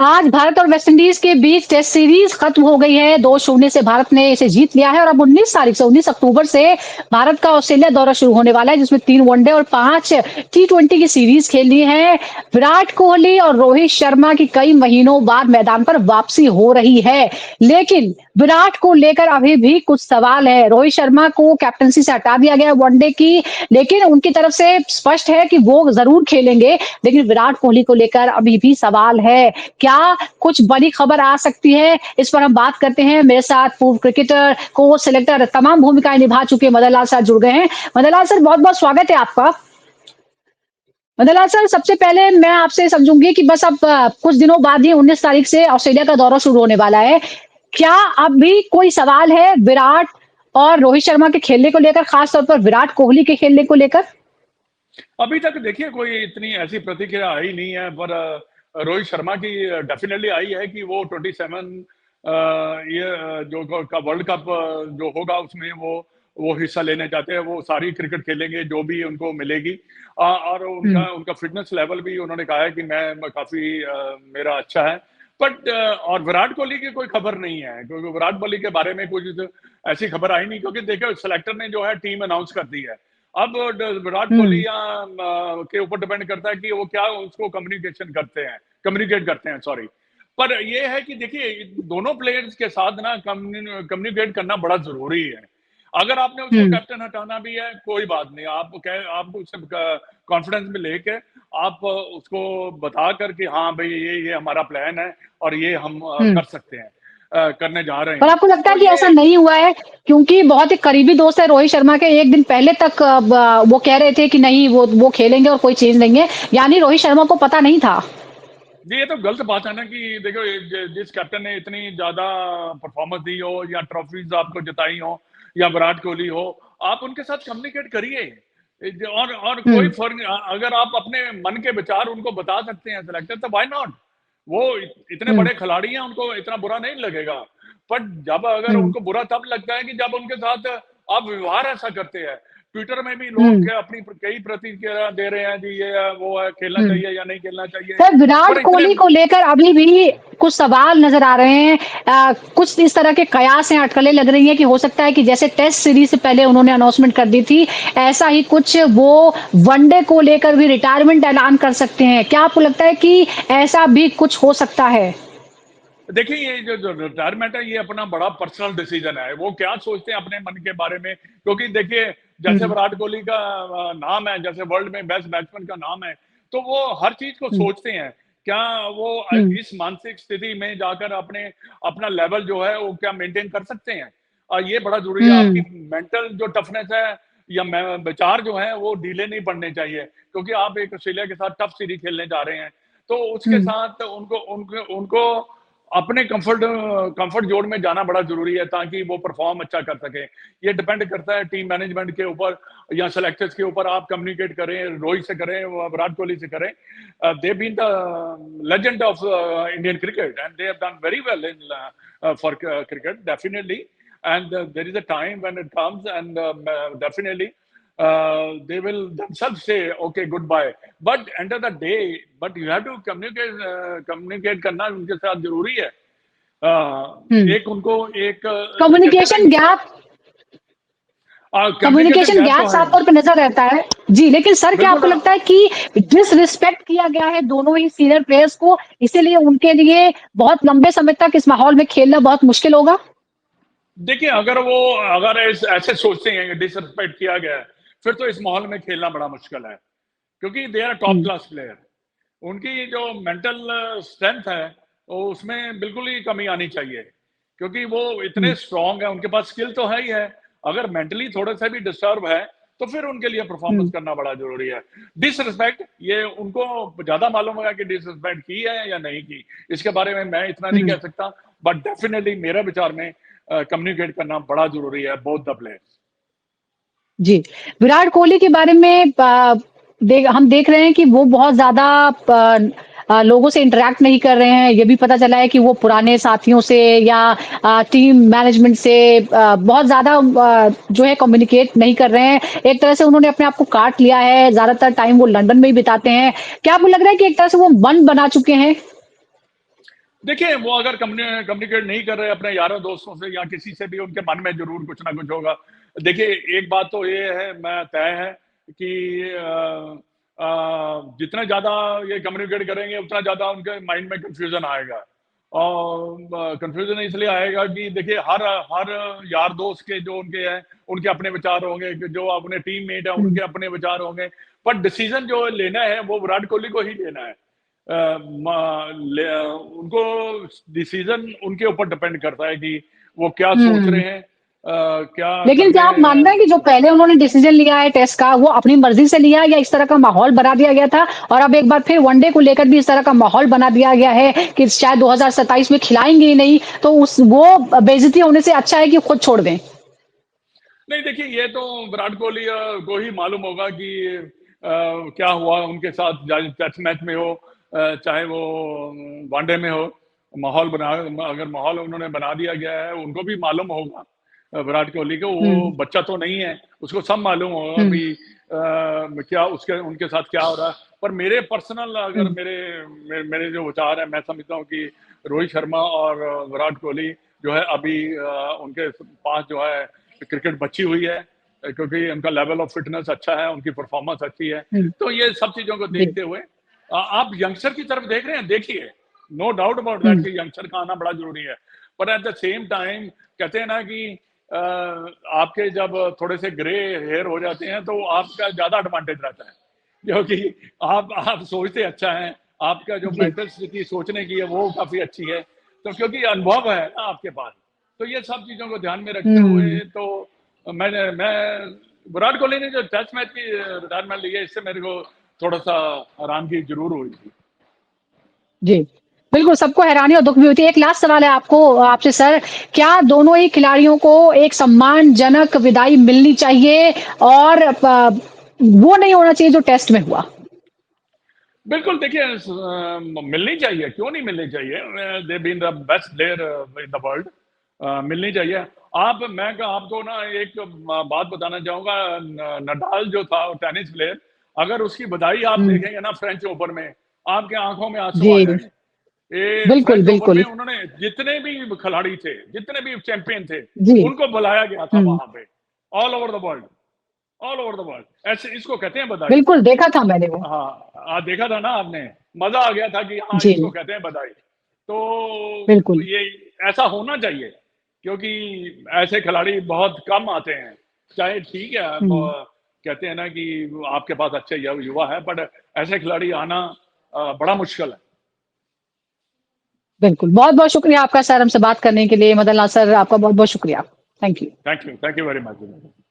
आज भारत और वेस्टइंडीज के बीच टेस्ट सीरीज खत्म हो गई है। 2-0 से भारत ने इसे जीत लिया है और अब 19 तारीख से 19 अक्टूबर से भारत का ऑस्ट्रेलिया दौरा शुरू होने वाला है, जिसमें 3 वनडे और 5 टी20 की सीरीज खेलनी है। विराट कोहली और रोहित शर्मा की कई महीनों बाद मैदान पर वापसी हो रही है, लेकिन विराट को लेकर अभी भी कुछ सवाल है। रोहित शर्मा को कैप्टंसी से हटा दिया गया वनडे की, लेकिन उनकी तरफ से स्पष्ट है कि वो जरूर खेलेंगे, लेकिन विराट कोहली को लेकर अभी भी सवाल है। क्या कुछ बड़ी खबर आ सकती है? इस पर हम बात करते हैं। मेरे साथ पूर्व क्रिकेटर, कोच, सिलेक्टर तमाम भूमिकाएँ निभा चुके मदन लाल सर जुड़ गए हैं। मदन लाल सर बहुत-बहुत स्वागत है आपका। मदन लाल सर सबसे पहले मैं आपसे समझूँगी कि बस अब कुछ दिनों बाद ही 19 तारीख से ऑस्ट्रेलिया का दौरा शुरू होने वाला है। क्या अब भी कोई सवाल है विराट और रोहित शर्मा के खेलने को लेकर, खास तौर पर विराट कोहली के खेलने को लेकर? अभी तक देखिए कोई इतनी ऐसी प्रतिक्रिया आई नहीं है, पर रोहित शर्मा की डेफिनेटली आई है कि वो 27 ये जो का वर्ल्ड कप जो होगा उसमें वो हिस्सा लेने चाहते हैं। वो सारी क्रिकेट खेलेंगे जो भी उनको मिलेगी, और हुँ। उनका फिटनेस लेवल भी उन्होंने कहा है कि मैं काफी मेरा अच्छा है। बट और विराट कोहली की कोई खबर नहीं है, क्योंकि विराट कोहली के बारे में कुछ ऐसी खबर आई नहीं, क्योंकि देखिए सिलेक्टर ने जो है टीम अनाउंस कर दी है। अब विराट कोहली हुँ। या के ऊपर डिपेंड करता है कि वो क्या उसको कम्युनिकेट करते हैं, सॉरी। पर ये है कि देखिए दोनों प्लेयर्स के साथ ना कम्युनिकेट करना बड़ा जरूरी है। अगर आपने उसको हुँ। कैप्टन हटाना भी है, कोई बात नहीं, आपको उससे कॉन्फिडेंस में लेके आप उसको बता कर कि हाँ भाई ये हमारा प्लान है और ये हम हुँ। कर सकते हैं, करने जा रहे पर हैं। आपको लगता है तो कि ऐसा ये नहीं हुआ है? क्योंकि बहुत ही करीबी दोस्त है रोहित शर्मा के, 1 दिन पहले तक वो कह रहे थे कि नहीं वो खेलेंगे और कोई चेंज नहीं है, यानी रोहित शर्मा को पता नहीं था। जी, ये तो गलत बात है ना कि देखो जिस कैप्टन ने इतनी ज्यादा परफॉर्मेंस दी हो या ट्रॉफीज आपको जिताई हो या विराट कोहली हो, आप उनके साथ कम्युनिकेट करिए। और कोई हुँ। फर्क अगर आप अपने मन के विचार उनको बता सकते हैं सिलेक्टर, तो व्हाई नॉट। वो इतने हुँ। बड़े खिलाड़ी हैं, उनको इतना बुरा नहीं लगेगा। बट जब अगर हुँ। उनको बुरा तब लगता है कि जब उनके साथ आप व्यवहार ऐसा करते हैं। ट्विटर में भी लोग हुँ। अपनी कई प्रतिक्रिया दे रहे हैं जी, ये है वो है, खेलना हुँ। चाहिए या नहीं खेलना चाहिए। सर, विराट पर इतने कोहली को लेकर अभी भी कुछ सवाल नज़र आ रहे हैं। कुछ इस तरह के कयास हैं, अटकलें लग रही हैं कि हो सकता है कि जैसे टेस्ट सीरीज़ से पहले उन्होंने अनाउंसमेंट कर दी थी, ऐसा ही कुछ वो वनडे को लेकर भी रिटायरमेंट ऐलान कर सकते हैं। क्या आपको लगता है कि ऐसा भी कुछ हो सकता है? देखिए ये जो रिटायरमेंट है, ये अपना बड़ा पर्सनल डिसीजन है। वो क्या सोचते हैं अपने मन के बारे में, क्योंकि देखिए जैसे हुँ। विराट कोहली का नाम है, जैसे वर्ल्ड में बेस्ट बैट्समैन का नाम है, तो वो हर चीज को हुँ। सोचते हैं। क्या वो हुँ। इस मानसिक स्थिति में जाकर अपना लेवल जो है वो क्या मेंटेन कर सकते हैं? ये बड़ा जरूरी है। आपकी हुँ। मेंटल जो टफनेस है या विचार जो है वो ढीले नहीं पड़ने चाहिए, क्योंकि आप एक ऑस्ट्रेलिया के साथ टफ सीरीज खेलने जा रहे हैं। तो उसके हुँ। साथ उनको उनको उनको अपने कंफर्ट जोन में जाना बड़ा जरूरी है, ताकि वो परफॉर्म अच्छा कर सके। ये डिपेंड करता है टीम मैनेजमेंट के ऊपर या सेलेक्टर्स के ऊपर। आप कम्युनिकेट करें, रोहित से करें, विराट कोहली से करें। They been the legend of Indian cricket and they have done very well in for cricket definitely. And there is a time when it comes and definitely they will themselves say okay goodbye, but end of the day but you have to communicate करना उनके साथ जरूरी है। हुँ। एक उनको एक कहते हैं ना कम्युनिकेशन कि gap communication communication gap gap तो है। साफ तौर पे नज़र रहता है। जी, लेकिन सर क्या बिल्कुल। आपको लगता है कि डिसरिस्पेक्ट किया गया है दोनों ही सीनियर प्लेयर्स को, इसीलिए उनके लिए बहुत लंबे समय तक इस माहौल में खेलना बहुत मुश्किल होगा? देखिए अगर ऐसे सोचते हैं कि डिसरिस्पेक्ट किया गया है, फिर तो इस माहौल में खेलना बड़ा मुश्किल है, क्योंकि दे आर टॉप हुँ। Class player. उनकी जो मेंटल स्ट्रेंथ है, वो उसमें बिल्कुल ही कमी आनी चाहिए, क्योंकि वो इतने हुँ। स्ट्रांग है, उनके पास स्किल तो है ही है। अगर मेंटली थोड़ा सा भी डिस्टर्ब है, तो फिर उनके लिए परफॉर्मेंस हुँ। करना बड़ा जरूरी है। डिसरिस्पेक्ट ये उनको ज्यादा मालूम होगा कि डिसरिस्पेक्ट की है या नहीं की। इसके बारे में मैं इतना नहीं हुँ। कह सकता, बट डेफिनेटली मेरे विचार में कम्युनिकेट करना बड़ा जरूरी है, बोथ द प्लेयर्स। जी, विराट कोहली के बारे में हम देख रहे हैं कि वो बहुत ज़्यादा लोगों से इंटरैक्ट नहीं कर रहे हैं। ये भी पता चला है कि वो पुराने साथियों से या टीम मैनेजमेंट से बहुत ज़्यादा जो है कम्युनिकेट नहीं कर रहे हैं। एक तरह से उन्होंने अपने आप को काट लिया है, ज़्यादातर टाइम वो लंदन में ही बिताते हैं। क्या आपको लग रहा है कि एक तरह से वो मन बना चुके हैं? देखिए, वो अगर कम्युनिकेट नहीं कर रहे अपने यारों दोस्तों से या किसी से भी, उनके मन में ज़रूर कुछ ना कुछ होगा। देखिए, एक बात तो ये है, मैं तय है कि जितना ज़्यादा ये कम्युनिकेट करेंगे, उतना ज़्यादा उनके माइंड में कन्फ्यूज़न आएगा। और कन्फ्यूज़न इसलिए आएगा कि देखिए, हर हर यार दोस्त के जो उनके हैं, उनके अपने विचार होंगे, जो अपने टीममेट हैं, हुँ, उनके अपने विचार होंगे। पर डिसीज़न जो लेना है, वो विराट कोहली को ही लेना है। उनको डिसीजन उनके ऊपर डिपेंड करता है कि वो क्या सोच रहे हुँ। हैं, क्या लेकिन करने क्या आप मानते हैं कि जो पहले उन्होंने डिसीजन लिया है टेस्ट का, वो अपनी मर्ज़ी से लिया या इस तरह का माहौल बना दिया गया था? और अब एक बार फिर वनडे को लेकर भी इस तरह का माहौल बना दिया गया है कि शायद 2027 में खिलाएँगे ही नहीं, तो उस वो बेइज़्ज़ती होने से अच्छा है कि खुद छोड़ दें? नहीं, देखिए, ये तो विराट कोहली को ही मालूम होगा कि क्या हुआ उनके साथ, चाहे टेस्ट मैच में हो, चाहे वो वनडे में हो। माहौल बना अगर माहौल उन्होंने बना दिया गया है, उनको भी मालूम होगा, विराट कोहली को। वो हुँ, बच्चा तो नहीं है, उसको सब मालूम होगा हुँ, भी क्या उसके उनके साथ क्या हो रहा है। पर मेरे पर्सनल, अगर हुँ, मेरे जो विचार हैं, मैं समझता हूँ कि रोहित शर्मा और विराट कोहली जो है अभी, उनके पास जो है क्रिकेट बची हुई है, क्योंकि उनका लेवल ऑफ फिटनेस अच्छा है, उनकी परफॉर्मेंस अच्छी है। हुँ, तो ये सब चीज़ों को जी, देखते हुए आप यंगस्टर की तरफ देख रहे हैं, देखिए, नो डाउट अबाउट दैट हुँ, कि यंगस्टर का आना बड़ा ज़रूरी है। But at the same time कहते हैं ना कि आपके जब थोड़े से ग्रे हेयर हो जाते हैं, तो आपका ज़्यादा एडवांटेज रहता है। क्योंकि आप सोचते अच्छा हैं, आपका जो जी, मेंटल स्थिति सोचने की है, वो काफ़ी अच्छी है। तो क्योंकि अनुभव है ना आपके पास, तो ये सब चीज़ों को ध्यान में रखते हुए हुँ, तो मैं विराट कोहली ने जो टेस्ट मैच की रिटायरमेंट ली है, इससे मेरे को थोड़ा-सा हैरानगी ज़रूर हुई थी। जी। बिल्कुल, सबको हैरानी और दुःख भी होती है। एक लास्ट सवाल है आपसे सर, क्या दोनों ही खिलाड़ियों को एक सम्मानजनक विदाई मिलनी चाहिए और वो नहीं होना चाहिए जो टेस्ट में हुआ? बिल्कुल, देखिए, मिलनी चाहिए, क्यों नहीं मिलनी चाहिए? They been the best player in the world. मिलनी चाहिए। मैं आपको ना एक बात बताना चाहूँगा। नडाल जो था टेनिस प्लेयर, अगर उसकी बधाई आप हुँ, देखेंगे ना फ्रेंच ओपन में, आपके आँखों में आँसू आ जी। जाएँगे। ये बिल्कुल, फ्रेंच ओपन में बिल्कुल। उन्होंने जितने भी खिलाड़ी थे, जितने भी चैंपियन थे, जी। उनको बुलाया गया था हुँ, वहाँ पे, all over the world, all over the world. ऐसे इसको कहते हैं बधाई। बिल्कुल देखा था मैंने वो। हाँ, देखा था ना आपने? मज़ा आ गया था कि हाँ, जी, इसको कहते हैं बधाई। तो बिल्कुल। ये ऐसा होना चाहिए, क्योंकि ऐसे खिलाड़ी बहुत कम आते हैं। चाहे ठीक है, हुँ, कहते हैं ना कि आपके पास अच्छे युवा हैं, बट ऐसे खिलाड़ी आना बड़ा मुश्किल है। बिल्कुल। बहुत-बहुत शुक्रिया आपका सर हमसे बात करने के लिए। मदन लाल सर आपका बहुत-बहुत शुक्रिया। Thank you. Thank you very much.